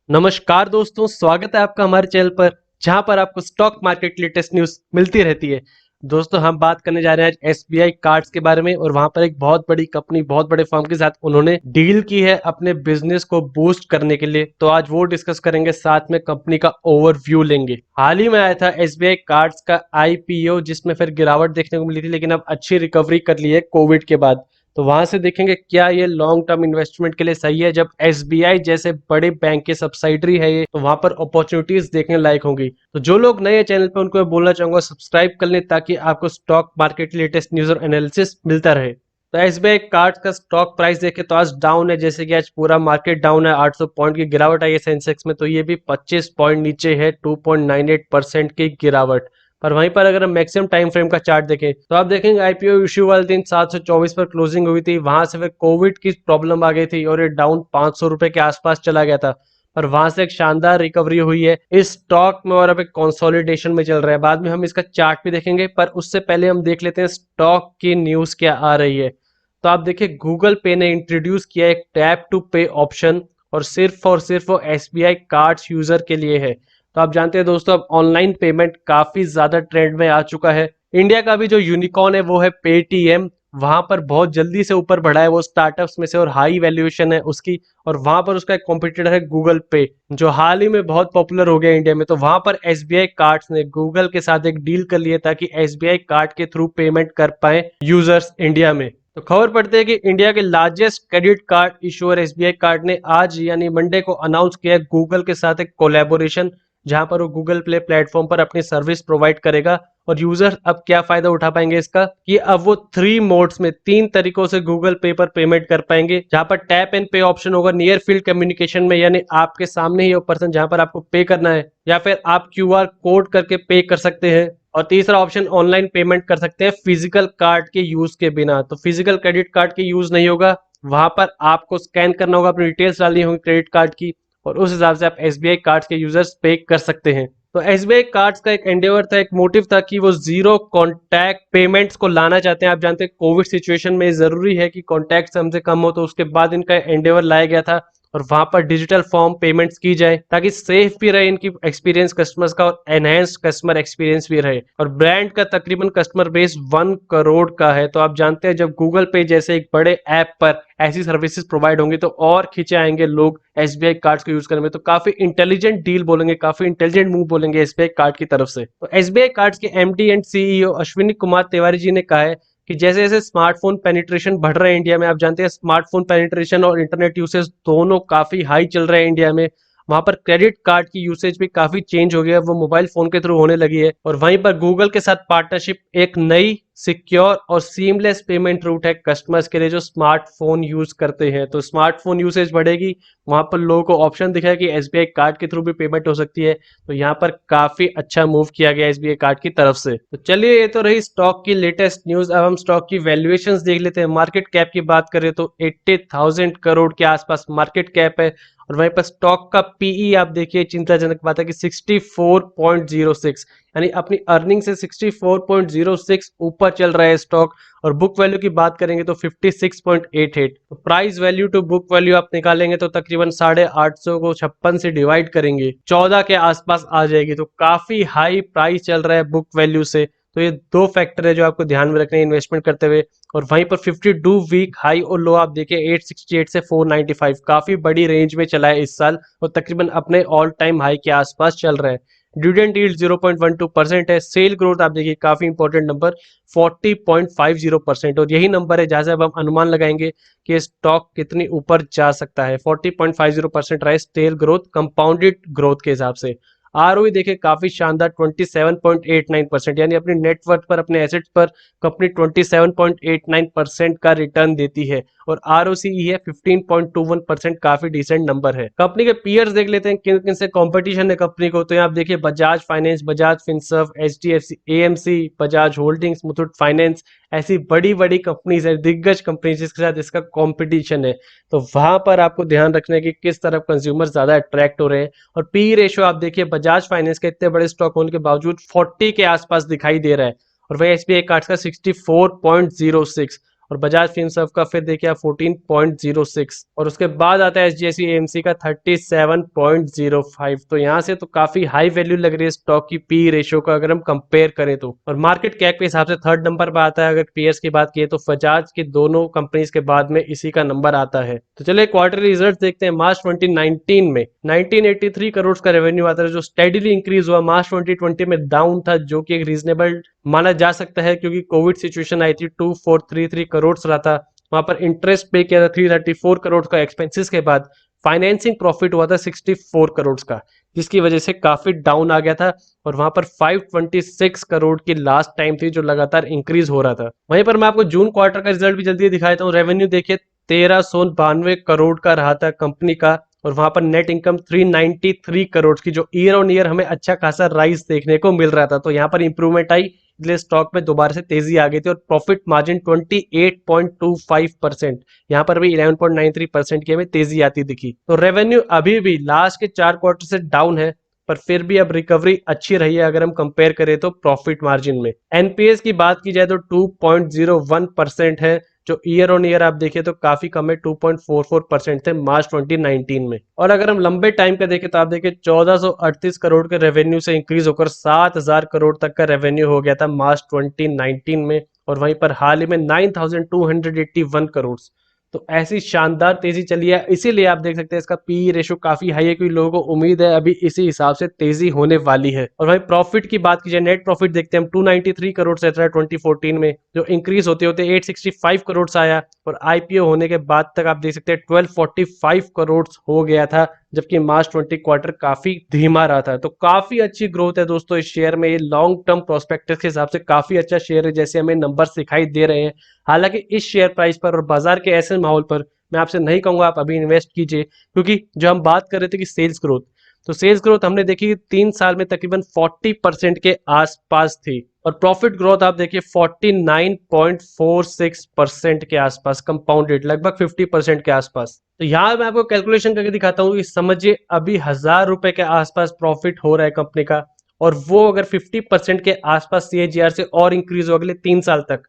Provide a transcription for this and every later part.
नमस्कार दोस्तों, स्वागत है आपका हमारे चैनल पर जहां पर आपको स्टॉक मार्केट लेटेस्ट न्यूज मिलती रहती है। दोस्तों, हम बात करने जा रहे हैं आज एसबीआई कार्ड्स के बारे में और वहां पर एक बहुत बड़ी कंपनी, बहुत बड़े फर्म के साथ उन्होंने डील की है अपने बिजनेस को बूस्ट करने के लिए। तो आज वो डिस्कस करेंगे, साथ में कंपनी का ओवरव्यू लेंगे। हाल ही में आया था एसबीआई कार्ड्स का आईपीओ, जिसमें फिर गिरावट देखने को मिली थी, लेकिन अब अच्छी रिकवरी कर ली है कोविड के बाद। तो वहां से देखेंगे क्या ये लॉन्ग टर्म इन्वेस्टमेंट के लिए सही है। जब एसबीआई जैसे बड़े बैंक के सब्सिडरी है ये, तो वहां पर अपॉर्चुनिटीज देखने लायक होंगी। तो जो लोग नए चैनल पे उनको मैं बोलना चाहूंगा सब्सक्राइब कर लें, ताकि आपको स्टॉक मार्केट लेटेस्ट न्यूज और एनालिसिस मिलता रहे। तो एसबीआई कार्ड का स्टॉक प्राइस देखे तो आज डाउन है, जैसे कि आज पूरा मार्केट डाउन है। 800 पॉइंट की गिरावट आई है सेंसेक्स में, तो ये भी 25 पॉइंट नीचे है, 2.98% की गिरावट। पर वहीं पर अगर हम मैक्सिमम टाइम फ्रेम का चार्ट देखें तो आप देखेंगे आईपीओ इश्यू वाले दिन 724 पर क्लोजिंग हुई थी। वहां से फिर कोविड की प्रॉब्लम आ गई थी और ये डाउन 500 रुपए के आसपास चला गया था। पर वहां से एक शानदार रिकवरी हुई है इस स्टॉक में और अब एक कंसोलिडेशन में चल रहा है। बाद में हम इसका चार्ट भी देखेंगे, पर उससे पहले हम देख लेते हैं स्टॉक की न्यूज क्या आ रही है। तो आप देखिए, गूगल पे ने इंट्रोड्यूस किया एक टैप टू पे ऑप्शन, और सिर्फ वो एसबीआई कार्ड्स यूजर के लिए है। तो आप जानते हैं दोस्तों, अब ऑनलाइन पेमेंट काफी ज्यादा ट्रेंड में आ चुका है। इंडिया का भी जो यूनिकॉर्न है वो है पेटीएम। वहां पर बहुत जल्दी से ऊपर बढ़ा है वो स्टार्टअप्स में से, और हाई वैल्यूएशन है उसकी। और वहां पर उसका एक कॉम्पिटिटर है गूगल पे, जो हाल ही में बहुत पॉपुलर हो गया इंडिया में। तो वहां पर एसबीआई कार्ड्स ने गूगल के साथ एक डील कर लिया, ताकि एसबीआई कार्ड के थ्रू पेमेंट कर पाए यूजर्स इंडिया में। तो खबर पड़ती है कि इंडिया के largest credit card issuer SBI card ने आज यानी मंडे को अनाउंस किया गूगल के साथ एक कोलैबोरेशन, जहां पर वो गूगल प्ले प्लेटफॉर्म पर अपनी सर्विस प्रोवाइड करेगा। और यूजर अब क्या फायदा उठा पाएंगे इसका, कि अब वो 3 मोड्स में 3 तरीकों से गूगल पे पर पेमेंट कर पाएंगे। जहां पर टैप एंड पे ऑप्शन होगा नियर फील्ड कम्युनिकेशन में, यानी आपके सामने ही वो पर्सन जहां पर आपको पे करना है, या फिर आप क्यूआर कोड करके पे कर सकते हैं। और तीसरा ऑप्शन ऑनलाइन पेमेंट कर सकते हैं फिजिकल कार्ड के यूज के बिना। तो फिजिकल क्रेडिट कार्ड के यूज नहीं होगा, वहां पर आपको स्कैन करना होगा, अपनी डिटेल्स डालनी होगी क्रेडिट कार्ड की, और उस हिसाब से आप एसबीआई कार्ड्स के यूजर्स पे कर सकते हैं। तो एसबीआई कार्ड्स का एक एंडेवर था, एक मोटिव था, कि वो जीरो कॉन्टैक्ट पेमेंट्स को लाना चाहते हैं। आप जानते हैं कोविड सिचुएशन में जरूरी है कि कॉन्टैक्ट हमसे कम हो, तो उसके बाद इनका एंडेवर लाया गया था। और वहां पर डिजिटल फॉर्म पेमेंट्स की जाए, ताकि सेफ भी रहे इनकी एक्सपीरियंस कस्टमर्स का, और एनहेंस कस्टमर एक्सपीरियंस भी रहे। और ब्रांड का तकरीबन कस्टमर बेस 1 करोड़ का है। तो आप जानते हैं, जब गूगल पे जैसे एक बड़े ऐप पर ऐसी सर्विसेज प्रोवाइड होंगी, तो और खींचे आएंगे लोग एसबीआई कार्ड्स को यूज करने में। तो काफी इंटेलिजेंट डील बोलेंगे, काफी इंटेलिजेंट मूव बोलेंगे एसबीआई कार्ड की तरफ से। तो एसबीआई कार्ड्स के MD and CEO Ashwini Kumar Tiwari ji ने कहा है कि जैसे जैसे स्मार्टफोन पेनिट्रेशन बढ़ रहा है इंडिया में, आप जानते हैं स्मार्टफोन पेनिट्रेशन और इंटरनेट यूसेज दोनों काफी हाई चल रहे हैं इंडिया में। वहां पर क्रेडिट कार्ड की यूसेज भी काफी चेंज हो गया है, वो मोबाइल फोन के थ्रू होने लगी है। और वहीं पर गूगल के साथ पार्टनरशिप एक नई सिक्योर और सीमलेस पेमेंट रूट है कस्टमर्स के लिए जो स्मार्टफोन यूज करते हैं। तो स्मार्टफोन यूसेज बढ़ेगी, वहां पर लोगों को ऑप्शन दिखा है कि एसबीआई कार्ड के थ्रू भी पेमेंट हो सकती है। तो यहाँ पर काफी अच्छा मूव किया गया एसबीआई कार्ड की तरफ से। तो चलिए, ये तो रही स्टॉक की लेटेस्ट न्यूज। अब हम स्टॉक की वैल्यूएशंस देख लेते हैं। मार्केट कैप की बात करें तो 80,000 करोड़ के आसपास मार्केट कैप है। और वहीं पर स्टॉक का पीई आप देखिए, चिंताजनक बात है कि 64.06, यानी अपनी अर्निंग से 64.06 ऊपर चल रहा है स्टॉक। और बुक वैल्यू की बात करेंगे तो 56.88। तो price value to book value आप निकालेंगे तो तकरीबन 850 को 56 से डिवाइड करेंगे, 14 के आसपास आ जाएगी। तो काफी हाई प्राइस चल रहा है बुक वैल्यू से। तो ये दो फैक्टर है जो आपको ध्यान में रखने हैं इन्वेस्टमेंट करते हुए। और वहीं पर 52 वीक हाई और लो आप देखिए, 868 से 495, काफी बड़ी रेंज में चला है इस साल, और तकरीबन अपने ऑल टाइम हाई के आसपास चल रहा है। डिविडेंड यील्ड 0.12% है। सेल ग्रोथ आप देखिए, काफी इंपॉर्टेंट नंबर, 40.50%। और यही नंबर है जहां से अब हम अनुमान लगाएंगे कि स्टॉक कितनी ऊपर जा सकता है। 40.50% रहा है सेल ग्रोथ कंपाउंडेड ग्रोथ के हिसाब से। आरओई देखिए काफी शानदार 27.89%, यानी अपनी नेटवर्थ पर, अपने एसेट्स पर कंपनी 27.89% का रिटर्न देती है। और आरओसीई है 15.21%, काफी डिसेंट नंबर है। कंपनी के पीयर्स देख लेते हैं किन किन से कंपटीशन है कंपनी को। तो यहाँ आप देखिए, Bajaj finance, Bajaj Finserv, HDFC, AMC, Bajaj holdings, Muthoot finance, ऐसी बड़ी बड़ी कंपनीज है, दिग्गज कंपनीज जिसके साथ इसका कंपटीशन है। तो वहां पर आपको ध्यान रखना है कि किस तरफ कंज्यूमर ज्यादा अट्रैक्ट हो रहे हैं। और पी रेशो आप देखिए, बजाज फाइनेंस के इतने बड़े स्टॉक होने के बावजूद 40 के आसपास दिखाई दे रहा है। और वही एसबीआई कार्ड्स का 64.06। और बजाज फिनसर्व का फिर देखिए आप 14.06 और उसके बाद आता है एचडीएफसी एएमसी का 37.05। तो यहाँ से तो काफी हाई वैल्यू लग रही है स्टॉक की पी रेशियो का अगर हम कंपेयर करें तो। और मार्केट कैप के हिसाब से थर्ड नंबर पर आता है। अगर पीएस की बात की तो बजाज के दोनों कंपनीज के बाद में इसी का नंबर आता है। तो चलिए क्वार्टरली रिजल्ट देखते हैं। मार्च 2019 में 1983 करोड़ का रेवेन्यू आता है जो स्टेडीली इंक्रीज हुआ। मार्च 2020 में डाउन था जो कि एक रीजनेबल माना जा सकता है क्योंकि कोविड सिचुएशन आई थी। 2433 करोड़ रहा था। वहां पर इंटरेस्ट पे किया था 334 करोड़ का एक्सपेंसेस के बाद। फाइनेंसिंग प्रॉफिट हुआ था 64 करोड़ का जिसकी वजह से काफी डाउन आ गया था। और वहां पर 526 करोड़ की लास्ट टाइम थी जो लगातार इंक्रीज हो रहा था। वहीं पर मैं आपको जून क्वार्टर का रिजल्ट भी जल्दी दिखा देता हूँ। रेवेन्यू देखिए 1392 करोड़ का रहा था कंपनी का और वहां पर नेट इनकम 393 करोड़ की जो ईयर ऑन ईयर हमें अच्छा खासा राइज देखने को मिल रहा था। तो यहाँ पर इंप्रूवमेंट आई इसलिए स्टॉक में दोबारा से तेजी आ गई थी और प्रॉफिट मार्जिन 28.25%। यहाँ पर भी 11.93% की हमें तेजी आती दिखी। तो रेवेन्यू अभी भी लास्ट के 4 क्वार्टर से डाउन है पर फिर भी अब रिकवरी अच्छी रही है अगर हम कंपेयर करें तो प्रॉफिट मार्जिन में। एनपीएस की बात की जाए तो 2.01% है जो ईयर ऑन ईयर आप देखिए तो काफी कम है। 2.44% थे मार्च 2019 में। और अगर हम लंबे टाइम का देखें तो आप देखिए 1438 करोड़ के रेवेन्यू से इंक्रीज होकर 7000 करोड़ तक का रेवेन्यू हो गया था मार्च 2019 में। और वहीं पर हाल ही में 9281 करोड़। तो ऐसी शानदार तेजी चली है इसीलिए आप देख सकते हैं इसका पी रेशियो काफी हाई है क्योंकि लोगों को उम्मीद है अभी इसी हिसाब से तेजी होने वाली है। और भाई प्रॉफिट की बात की जाए नेट प्रॉफिट देखते हैं हम 293 करोड़ से था 2014 में जो इंक्रीज होते होते 865 करोड़ से आया और आईपीओ होने के बाद तक आप देख सकते हैं 1245 करोड़ हो गया था जबकि मार्च 20 क्वार्टर काफी धीमा रहा था। तो काफी अच्छी ग्रोथ है दोस्तों इस शेयर में। ये लॉन्ग टर्म प्रोस्पेक्टस के हिसाब से काफी अच्छा शेयर है जैसे हमें नंबर दिखाई दे रहे हैं। हालांकि इस शेयर प्राइस पर और बाजार के ऐसे माहौल पर मैं आपसे नहीं कहूंगा आप अभी इन्वेस्ट कीजिए क्योंकि जो हम बात कर रहे थे कि सेल्स ग्रोथ तो सेल्स ग्रोथ हमने देखी 3 साल में तकरीबन 40% के आसपास थी और प्रॉफिट ग्रोथ आप देखिए 49.46% के आसपास कंपाउंडेड लगभग 50% के आसपास। तो यहाँ मैं आपको कैलकुलेशन करके दिखाता हूँ कि समझिए अभी 1000 रुपए के आसपास प्रॉफिट हो रहा है कंपनी का और वो अगर 50% के आसपास सीएजीआर से और इंक्रीज हो अगले 3 साल तक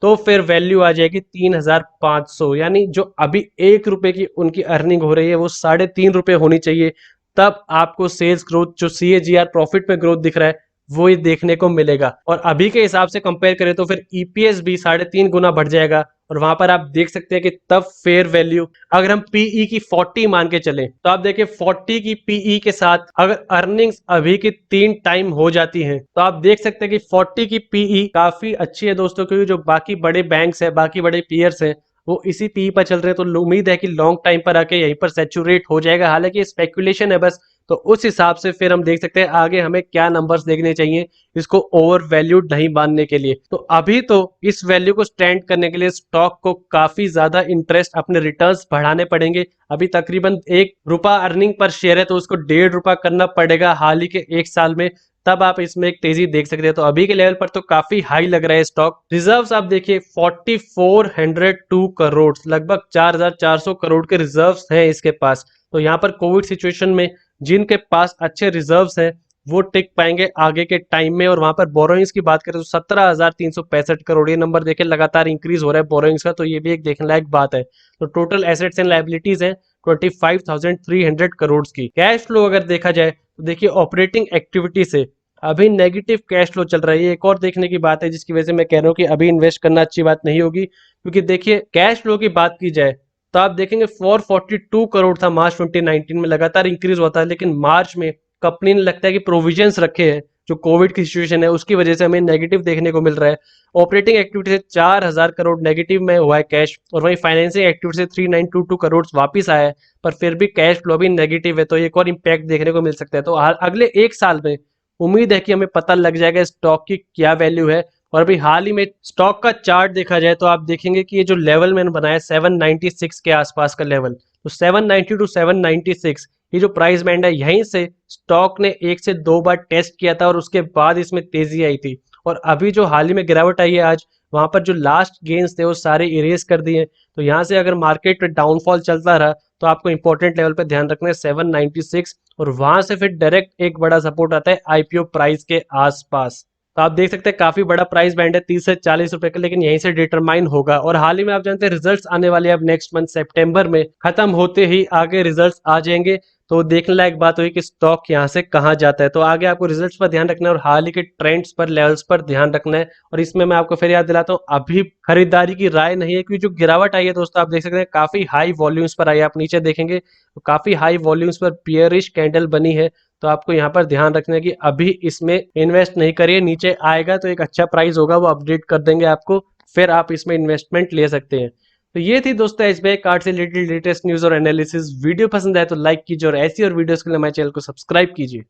तो फिर वैल्यू आ जाएगी 3500। यानी जो अभी 1 रुपए की उनकी अर्निंग हो रही है वो 3.5 रुपए होनी चाहिए। तब आपको सेल्स ग्रोथ जो सीएजीआर प्रॉफिट में ग्रोथ दिख रहा है वो ही देखने को मिलेगा। और अभी के हिसाब से कंपेयर करें तो फिर ईपीएस भी 3.5 गुना बढ़ जाएगा और वहां पर आप देख सकते हैं कि तब फेयर वैल्यू अगर हम पीई की 40 मान के चले तो आप देखिए 40 की पीई के साथ अगर अर्निंग्स अभी की 3 टाइम हो जाती हैं तो आप देख सकते हैं कि 40 की पीई काफी अच्छी है दोस्तों क्योंकि जो बाकी बड़े बैंक्स है बाकी बड़े पीयर्स हैं वो इसी पी पर चल रहे हैं। तो उम्मीद है कि लॉन्ग टाइम पर आके यहीं पर सैचुरेट हो जाएगा। हालांकि स्पेकुलेशन है बस। तो उस हिसाब से फिर हम देख सकते हैं आगे हमें क्या नंबर्स देखने चाहिए इसको ओवर वैल्यूड नहीं मानने के लिए। तो अभी तो इस वैल्यू को स्टैंड करने के लिए स्टॉक को काफी ज्यादा इंटरेस्ट अपने रिटर्न्स बढ़ाने पड़ेंगे। अभी तकरीबन 1 रुपया अर्निंग पर शेयर है तो उसको 1.5 रुपया करना पड़ेगा हाल ही के 1 साल में। तब आप इसमें एक तेजी देख सकते हैं। तो अभी के लेवल पर तो काफी हाई लग रहा है स्टॉक। रिजर्व्स आप देखिए 4402 करोड़ लगभग 4400 करोड़ के रिजर्व्स हैं इसके पास। तो यहाँ पर कोविड सिचुएशन में जिनके पास अच्छे रिजर्व्स हैं वो टिक पाएंगे आगे के टाइम में। और वहां पर बोरोइंग्स की बात करें तो 17,365 करोड़ ये नंबर देखे लगातार इंक्रीज हो रहा है बोरोइंग्स का। तो ये भी एक देखने लायक बात है। तो टोटल एसेट्स एंड लायबिलिटीज हैं 25,300 करोड़ की। कैश फ्लो अगर देखा जाए तो देखिए ऑपरेटिंग एक्टिविटी से अभी नेगेटिव कैश फ्लो चल रहा है। ये एक और देखने की बात है जिसकी वजह से मैं कह रहा हूँ कि अभी इन्वेस्ट करना अच्छी बात नहीं होगी क्योंकि देखिए कैश फ्लो की बात की जाए तो आप देखेंगे 442 करोड़ था मार्च 2019 में लगातार इंक्रीज होता है। लेकिन मार्च में कंपनी ने लगता है कि प्रोविजंस रखे हैं जो कोविड की सिचुएशन है उसकी वजह से हमें नेगेटिव देखने को मिल रहा है। ऑपरेटिंग एक्टिविटी से 4000 करोड़ नेगेटिव में हुआ है कैश और वहीं फाइनेंसिंग एक्टिविटी से 3922 करोड़ वापिस आया है पर फिर भी कैश फ्लो भी नेगेटिव है। तो एक और इम्पैक्ट देखने को मिल सकता है। तो अगले 1 साल में उम्मीद है कि हमें पता लग जाएगा स्टॉक की क्या वैल्यू है। और अभी हाल ही में स्टॉक का चार्ट देखा जाए तो आप देखेंगे कि ये जो लेवल मैंने बनाया 796 के आसपास का लेवल तो 790 टू 796 ये जो प्राइस बैंड है यहीं से स्टॉक ने 1 से 2 बार टेस्ट किया था और उसके बाद इसमें तेजी आई थी। और अभी जो हाल ही में गिरावट आई है आज वहां पर जो लास्ट गेन्स थे वो सारे इरेज कर दिए। तो यहाँ से अगर मार्केट में डाउनफॉल चलता रहा तो आपको इंपॉर्टेंट लेवल पे ध्यान रखना है 796 और वहां से फिर डायरेक्ट एक बड़ा सपोर्ट आता है आईपीओ प्राइस के आसपास। तो आप देख सकते हैं काफी बड़ा प्राइस बैंड है 30 से 40 रुपए का, लेकिन यहीं से डिटरमाइन होगा। और हाल ही में आप जानते हैं रिजल्ट्स आने वाले हैं अब नेक्स्ट मंथ सितंबर में, खत्म होते ही आगे रिजल्ट्स आ जाएंगे। तो देखने लायक बात हुई कि स्टॉक यहाँ से कहाँ जाता है। तो आगे आपको रिजल्ट्स पर ध्यान रखना है और हाल ही के ट्रेंड्स पर, लेवल्स पर ध्यान रखना है। और इसमें मैं आपको फिर याद दिलाता हूँ, अभी खरीदारी की राय नहीं है, क्योंकि जो गिरावट आई है दोस्तों आप देख सकते हैं काफी हाई वॉल्यूम्स पर आई है। आप नीचे देखेंगे तो काफी हाई वॉल्यूम्स पर पियरिश कैंडल बनी है। तो आपको यहाँ पर ध्यान रखना है कि अभी इसमें इन्वेस्ट नहीं करिए, नीचे आएगा तो एक अच्छा प्राइस होगा, वो अपडेट कर देंगे आपको, फिर आप इसमें इन्वेस्टमेंट ले सकते हैं। तो ये थी दोस्तों एसबीआई कार्ड से रिलेटेड लेटेस्ट न्यूज और एनालिसिस। वीडियो पसंद आए तो लाइक कीजिए और ऐसी और वीडियोस के लिए हमारे चैनल को सब्सक्राइब कीजिए।